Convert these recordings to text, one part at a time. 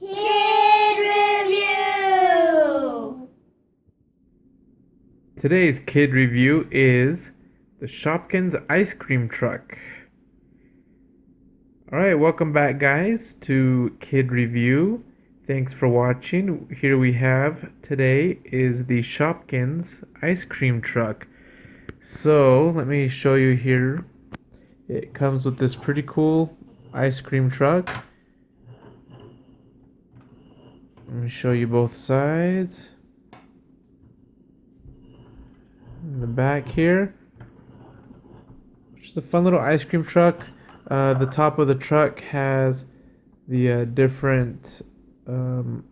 Kid Review! Today's kid review is the Shopkins ice cream truck. Alright, welcome back guys to Kid Review. Thanks for watching. Here we have today is the Shopkins ice cream truck. So let me show you here. It comes with this pretty cool ice cream truck. Let me show you both sides. In the back here, just a fun little ice cream truck. The top of the truck has the different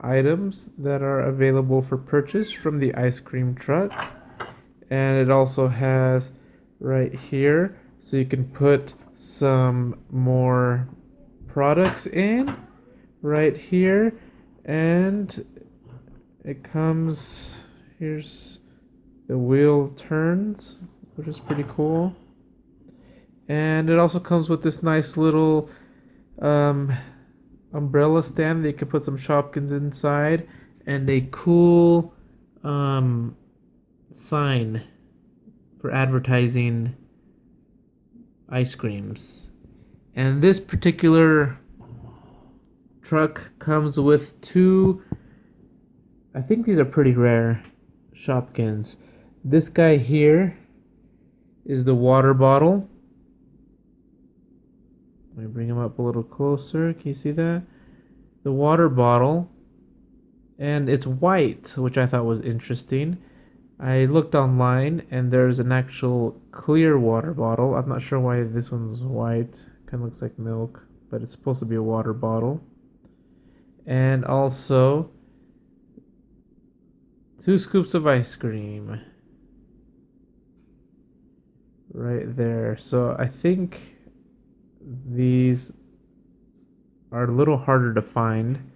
items that are available for purchase from the ice cream truck, and it also has right here so you can put some more products in right here, and it comes, here's the wheel turns, which is pretty cool. And it also comes with this nice little umbrella stand that you can put some Shopkins inside, and a cool sign for advertising ice creams. And this particular truck comes with two, I think these are pretty rare Shopkins. This guy here is the water bottle. Let me bring him up a little closer. Can you see that? The water bottle. And it's white, which I thought was interesting. I looked online and there's an actual clear water bottle. I'm not sure why this one's white. Kind of looks like milk, but it's supposed to be a water bottle. And also 2 scoops of ice cream. Right there. So I think these are a little harder to find.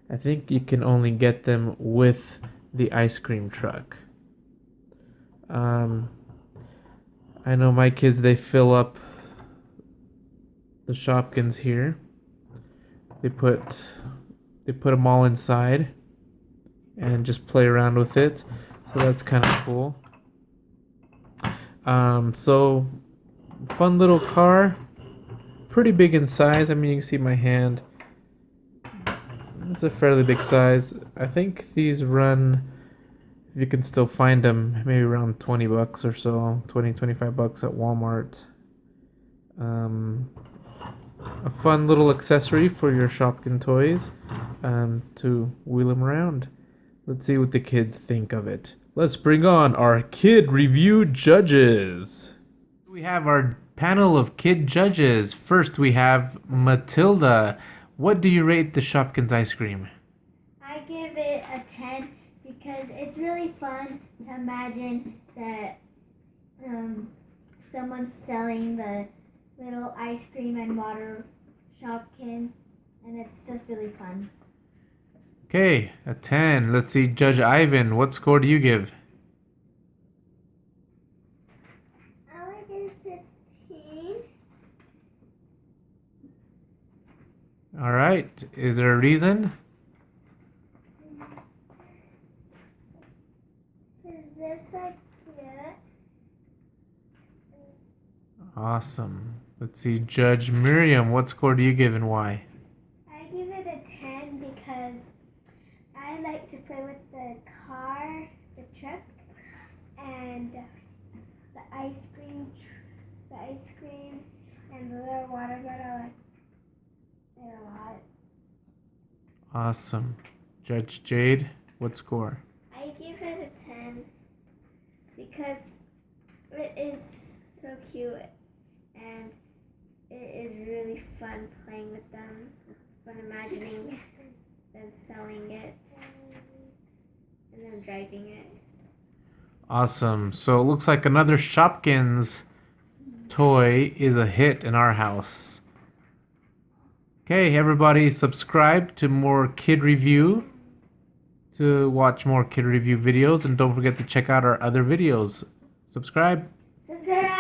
I think you can only get them with the ice cream truck. I know my kids, they fill up the Shopkins here. They put them all inside and just play around with it. So that's kind of cool. So fun little car, pretty big in size. I mean, you can see my hand. It's a fairly big size. I think these run, if you can still find them, maybe around 20 bucks or so, 25 bucks at Walmart. A fun little accessory for your Shopkin toys, to wheel them around. Let's see what the kids think of it. Let's bring on our kid review judges. We have our panel of kid judges. First, we have Matilda. What do you rate the Shopkins ice cream? I give it a 10 because it's really fun to imagine that someone's selling the little ice cream and water Shopkin, and it's just really fun. Okay, a 10. Let's see, Judge Ivan, what score do you give? I would give it 15. All right, is there a reason? Because they're so cute. Awesome. Let's see, Judge Miriam, what score do you give and why? I give it a 10 because I like to play with the car, the truck, and the ice cream, and the little water bottle. I like it a lot. Awesome. Judge Jade, what score? I give it a 10 because it is so cute and it is really fun playing with them. It's fun imagining them selling it and them driving it. Awesome. So it looks like another Shopkins toy is a hit in our house. Okay, everybody, subscribe to more kid review, to watch more kid review videos, and don't forget to check out our other videos. Subscribe. Subscribe.